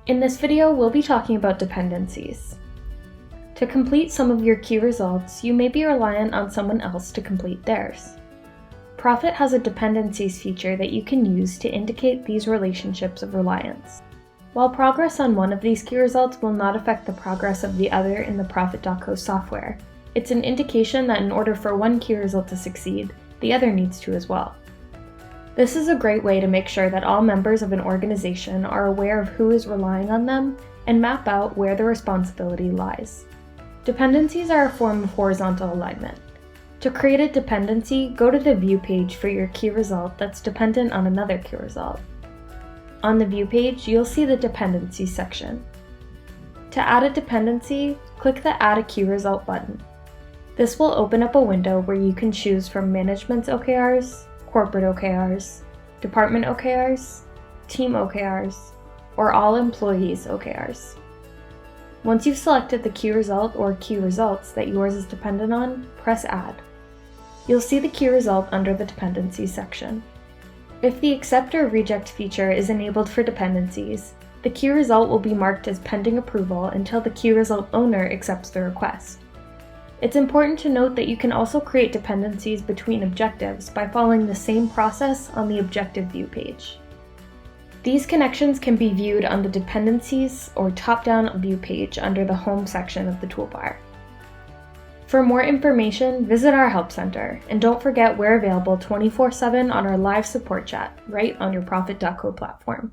In this video, we'll be talking about dependencies. To complete some of your key results, you may be reliant on someone else to complete theirs. Profit has a dependencies feature that you can use to indicate these relationships of reliance. While progress on one of these key results will not affect the progress of the other in the Profit.co software, it's an indication that in order for one key result to succeed, the other needs to as well. This is a great way to make sure that all members of an organization are aware of who is relying on them and map out where the responsibility lies. Dependencies are a form of horizontal alignment. To create a dependency, go to the View page for your key result that's dependent on another key result. On the View page, you'll see the Dependencies section. To add a dependency, click the Add a Key Result button. This will open up a window where you can choose from Management's OKRs, Corporate OKRs, Department OKRs, Team OKRs, or All Employees OKRs. Once you've selected the key result or key results that yours is dependent on, press Add. You'll see the key result under the Dependencies section. If the Accept or Reject feature is enabled for dependencies, the key result will be marked as pending approval until the key result owner accepts the request. It's important to note that you can also create dependencies between objectives by following the same process on the Objective View page. These connections can be viewed on the Dependencies or top-down view page under the Home section of the toolbar. For more information, visit our Help Center, and don't forget we're available 24/7 on our live support chat right on your Profit.co platform.